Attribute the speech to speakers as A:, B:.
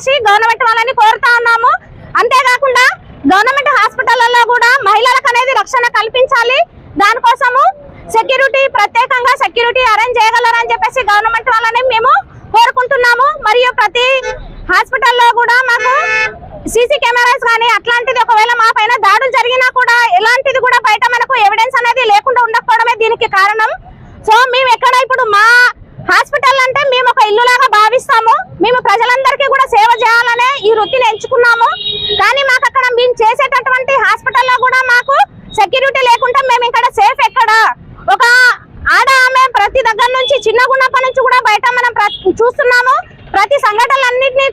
A: చెప్పేసి గవర్నమెంట్ వాళ్ళని కోరుతా ఉన్నాము. అంతేకాకుండా గవర్నమెంట్ హాస్పిటల్లో కూడా మహిళలకు అనేది రక్షణ కల్పించాలి. దానికోసము ప్రత్యేకంగా సెక్యూరిటీ అరేంజ్ చేయగలరని చెప్పేసి గవర్నమెంట్ వాళ్ళని మేము కోరుకుంటున్నాము. మరియు ప్రతి హాస్పిటల్లో కూడా మాకు సీసీ కెమెరాస్ కానీ అట్లాంటిది ఒకవేళ మా పైన దాడులు జరిగినా కూడా ఎలాంటిది కూడా బయట మనకు ఎవిడెన్స్ అనేది లేకుండా ఉండకపోవడమే దీనికి కారణం. సో మేము ఎక్కడ ఇప్పుడు మా హాస్పిటల్ అంటే మేము ఒక ఇల్లులాగా భావిస్తాము. మేము ప్రజలందరికీ కూడా సేవ చేయాలనే ఈ వృత్తిని ఎంచుకున్నాము. కానీ మాకు అక్కడ మేము చేసేటటువంటి హాస్పిటల్లో కూడా మాకు సెక్యూరిటీ లేకుండా మేము ఇక్కడ సేఫ్ ఎక్కడ? ఒక ఆడ ఆమె ప్రతి దగ్గర నుంచి చిన్న గుణప్ప నుంచి కూడా బయట మనం చూస్తున్నాము. ప్రతి సంఘటనలన్నింటినీ